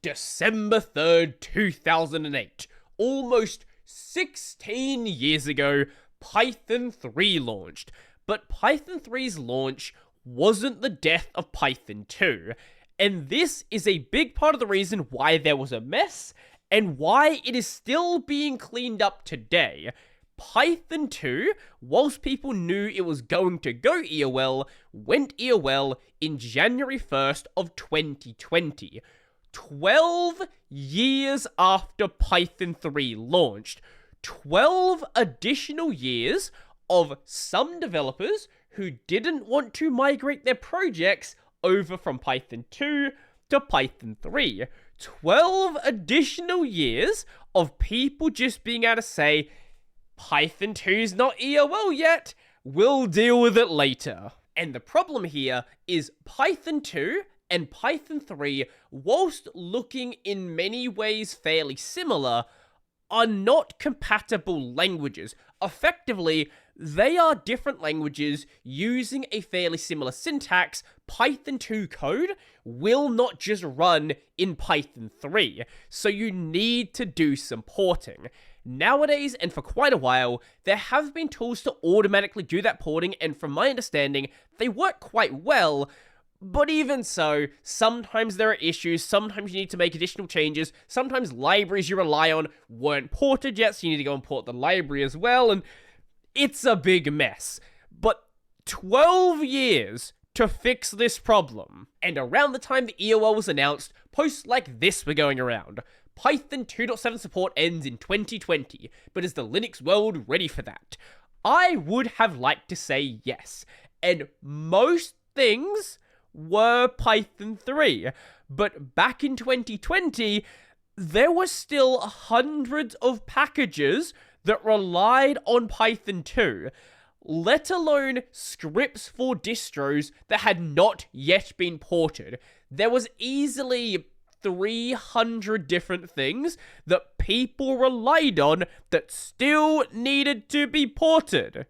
December 3rd, 2008. Almost 16 years ago, Python 3 launched. But Python 3's launch wasn't the death of Python 2. And this is a big part of the reason why there was a mess, and why it is still being cleaned up today. Python 2, whilst people knew it was going to go EOL, went EOL in January 1st of 2020. 12 years after Python 3 launched. 12 additional years of some developers who didn't want to migrate their projects over from Python 2 to Python 3. 12 additional years of people just being able to say, Python 2's not EOL yet, we'll deal with it later. And the problem here is Python 2 and Python 3, whilst looking in many ways fairly similar, are not compatible languages. Effectively, they are different languages using a fairly similar syntax. Python 2 code will not just run in Python 3, so you need to do some porting. Nowadays, and for quite a while, there have been tools to automatically do that porting, and from my understanding, they work quite well. But even so, sometimes there are issues, sometimes you need to make additional changes, sometimes libraries you rely on weren't ported yet, so you need to go and port the library as well, and it's a big mess. But 12 years to fix this problem. And around the time the EOL was announced, posts like this were going around. Python 2.7 support ends in 2020, but is the Linux world ready for that? I would have liked to say yes, and most things were Python 3, but back in 2020, there were still hundreds of packages that relied on Python 2, let alone scripts for distros that had not yet been ported. There was easily 300 different things that people relied on that still needed to be ported.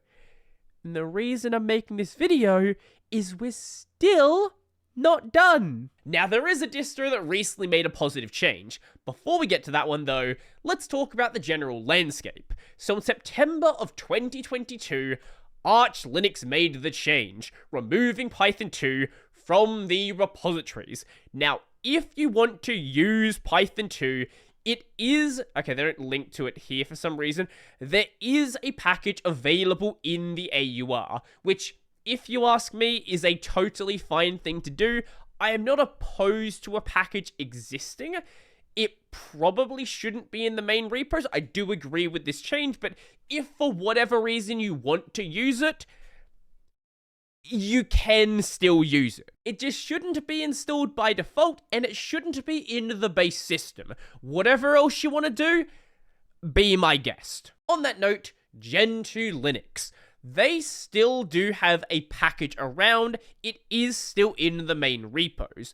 And the reason I'm making this video is we're still not done. Now, there is a distro that recently made a positive change. Before we get to that one, though, let's talk about the general landscape. So in September of 2022, Arch Linux made the change, removing Python 2 from the repositories. Now, if you want to use Python 2, it is, okay, they don't link to it here for some reason, there is a package available in the AUR, which, if you ask me, is a totally fine thing to do. I am not opposed to a package existing. It probably shouldn't be in the main repos. I do agree with this change, but if for whatever reason you want to use it, you can still use it. It just shouldn't be installed by default, and it shouldn't be in the base system. Whatever else you want to do, be my guest. On that note, Gen 2 Linux. They still do have a package around. It is still in the main repos.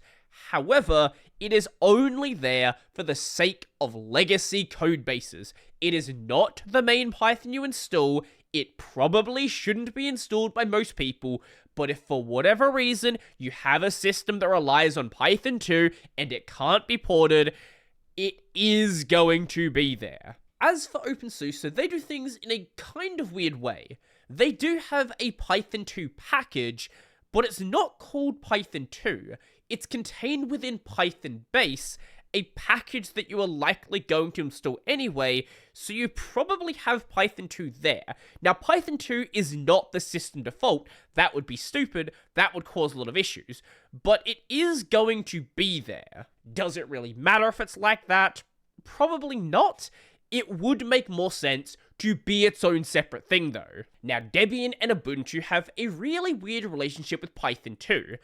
However, it is only there for the sake of legacy code bases. It is not the main Python you install. It probably shouldn't be installed by most people, but if for whatever reason you have a system that relies on Python 2 and it can't be ported, it is going to be there. As for OpenSUSE, they do things in a kind of weird way. They do have a Python 2 package, but it's not called Python 2. It's contained within Python base, a package that you are likely going to install anyway, so you probably have Python 2 there. Now, Python 2 is not the system default. That would be stupid. That would cause a lot of issues. But it is going to be there. Does it really matter if it's like that? Probably not. It would make more sense to be its own separate thing, though. Now, Debian and Ubuntu have a really weird relationship with Python 2.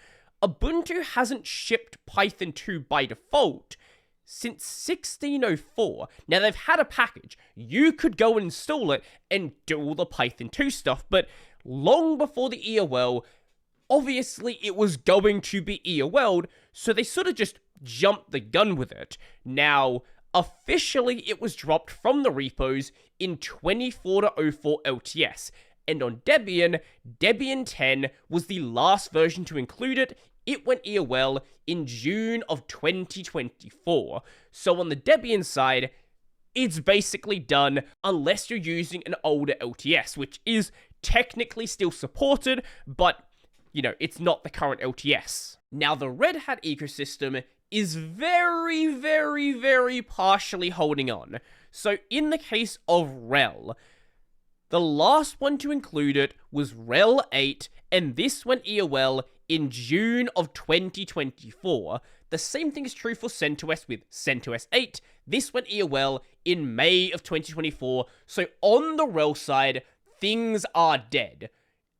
Ubuntu hasn't shipped Python 2 by default since 1604. Now, they've had a package. You could go and install it and do all the Python 2 stuff, but long before the EOL, obviously it was going to be EOL'd, so they sort of just jumped the gun with it. Now, officially, it was dropped from the repos in 24.04 LTS, and on Debian, Debian 10 was the last version to include it it went EOL in June of 2024. So on the Debian side, it's basically done unless you're using an older LTS, which is technically still supported, but, you know, it's not the current LTS. Now, the Red Hat ecosystem is very, very, very partially holding on. So in the case of RHEL, the last one to include it was RHEL 8, and this went EOL in June of 2024. The same thing is true for CentOS with CentOS 8. This went EOL in May of 2024. So on the RHEL side, things are dead.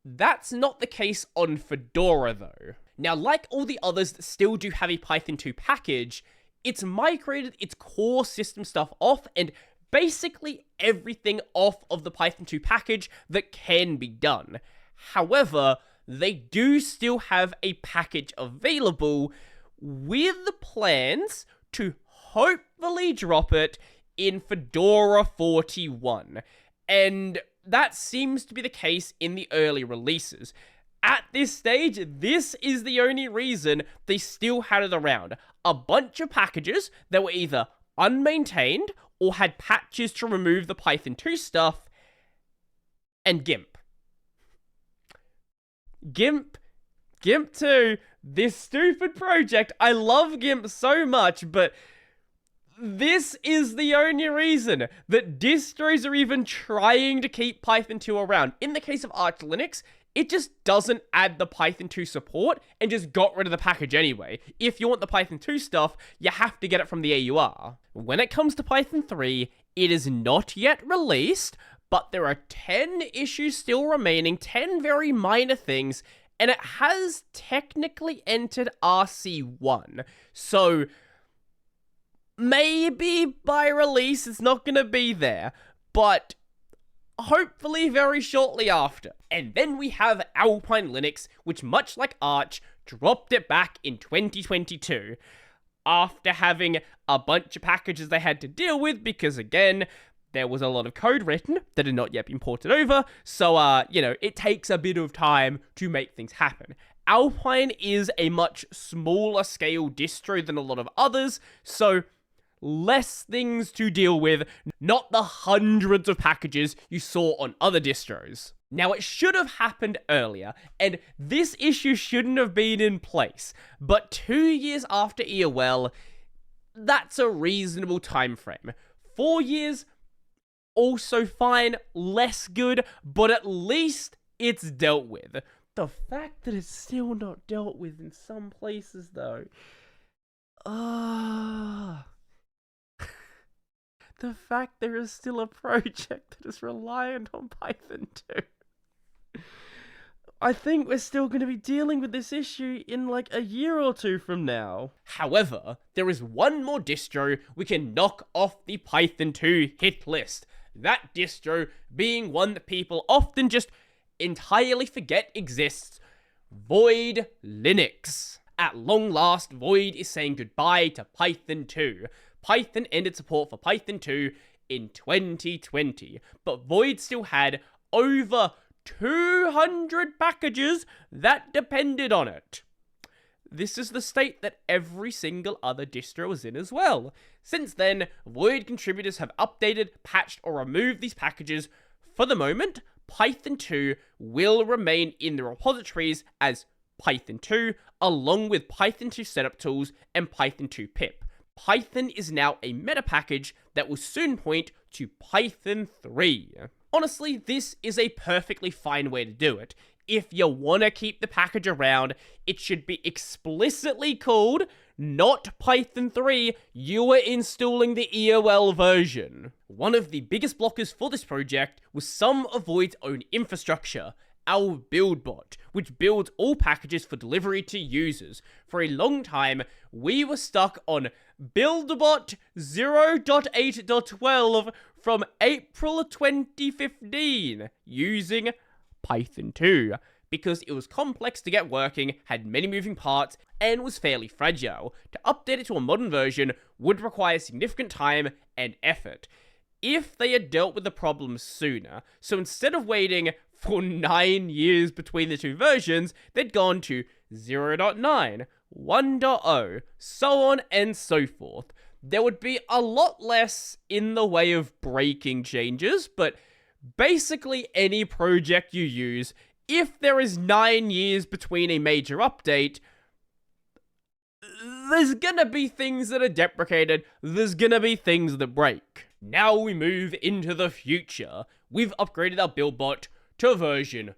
That's not the case on Fedora though. Now, like all the others that still do have a Python 2 package, it's migrated its core system stuff off and basically everything off of the Python 2 package that can be done. However, they do still have a package available with plans to hopefully drop it in Fedora 41. And that seems to be the case in the early releases. At this stage, this is the only reason they still had it around. A bunch of packages that were either unmaintained or had patches to remove the Python 2 stuff, and GIMP. GIMP 2, this stupid project, I love GIMP so much, but this is the only reason that distros are even trying to keep Python 2 around. In the case of Arch Linux, it just doesn't add the Python 2 support and just got rid of the package anyway. If you want the Python 2 stuff, you have to get it from the AUR. When it comes to Python 3, it is not yet released, but there are 10 issues still remaining, 10 very minor things, and it has technically entered RC1. So maybe by release it's not going to be there, but hopefully very shortly after. And then we have Alpine Linux, which much like Arch, dropped it back in 2022. After having a bunch of packages they had to deal with, because again, there was a lot of code written that had not yet been ported over, so, you know, it takes a bit of time to make things happen. Alpine is a much smaller scale distro than a lot of others, so less things to deal with, not the hundreds of packages you saw on other distros. Now, it should have happened earlier, and this issue shouldn't have been in place, but 2 years after EOL, that's a reasonable time frame. 4 years, also fine, less good, but at least it's dealt with. The fact that it's still not dealt with in some places, though, the fact there is still a project that is reliant on Python 2. I think we're still going to be dealing with this issue in like a year or two from now. However, there is one more distro we can knock off the Python 2 hit list. That distro being one that people often just entirely forget exists, Void Linux. At long last, Void is saying goodbye to Python 2. Python ended support for Python 2 in 2020, but Void still had over 200 packages that depended on it. This is the state that every single other distro is in as well. Since then, Void contributors have updated, patched, or removed these packages. For the moment, Python 2 will remain in the repositories as Python 2, along with Python 2 setup tools and Python 2 pip. Python is now a meta package that will soon point to Python 3. Honestly, this is a perfectly fine way to do it. If you want to keep the package around, it should be explicitly called not Python 3, you are installing the EOL version. One of the biggest blockers for this project was some of Void's own infrastructure, our BuildBot, which builds all packages for delivery to users. For a long time, we were stuck on BuildBot 0.8.12 from April 2015 using Python 2 because it was complex to get working, had many moving parts, and was fairly fragile. To update it to a modern version would require significant time and effort. If they had dealt with the problem sooner, so instead of waiting for 9 years between the two versions, they'd gone to 0.9, 1.0, so on and so forth. There would be a lot less in the way of breaking changes, but basically any project you use, if there is 9 years between a major update, there's gonna be things that are deprecated, there's gonna be things that break. Now we move into the future. We've upgraded our build bot to version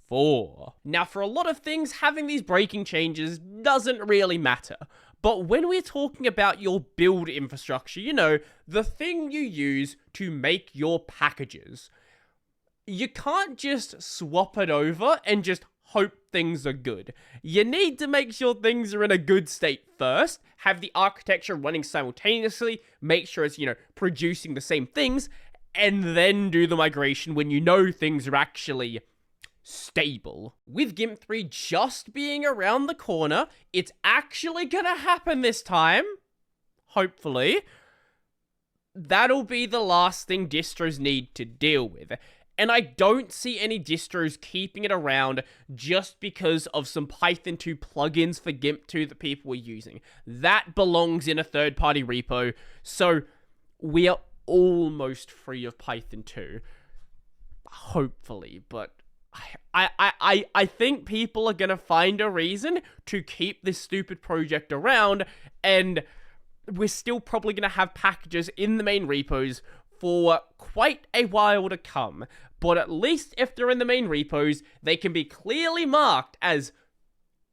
4. Now, for a lot of things, having these breaking changes doesn't really matter. But when we're talking about your build infrastructure, you know, the thing you use to make your packages, you can't just swap it over and just hope things are good. You need to make sure things are in a good state first, have the architecture running simultaneously, make sure it's, you know, producing the same things, and then do the migration when you know things are actually stable. With GIMP 3 just being around the corner, it's actually gonna happen this time. Hopefully. That'll be the last thing distros need to deal with. And I don't see any distros keeping it around just because of some Python 2 plugins for GIMP 2 that people were using. That belongs in a third-party repo, so we are almost free of Python 2. Hopefully, but I think people are gonna find a reason to keep this stupid project around, and we're still probably gonna have packages in the main repos for quite a while to come. But at least if they're in the main repos, they can be clearly marked as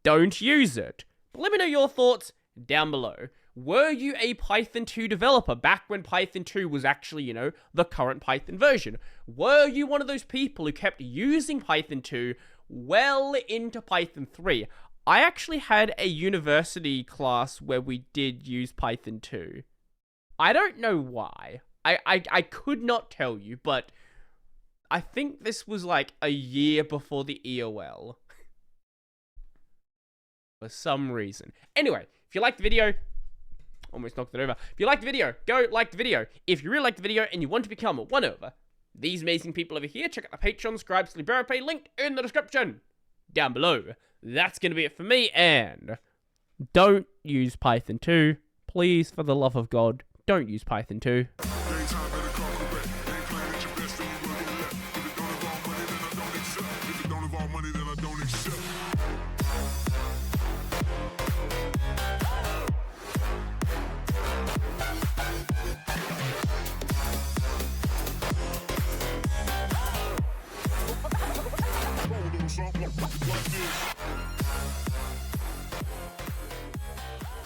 don't use it. But let me know your thoughts down below. Were you a Python 2 developer back when Python 2 was actually, you know, the current Python version? Were you one of those people who kept using Python 2 well into Python 3? I actually had a university class where we did use Python 2. I don't know why. I could not tell you, but I think this was like a year before the EOL. For some reason. Anyway, if you liked the video, almost knocked it over. If you liked the video, go like the video. If you really liked the video and you want to become one of these amazing people over here, check out the Patreon, subscribe, Fedora Pay, link in the description down below. That's going to be it for me, and don't use Python 2. Please, for the love of God, don't use Python 2.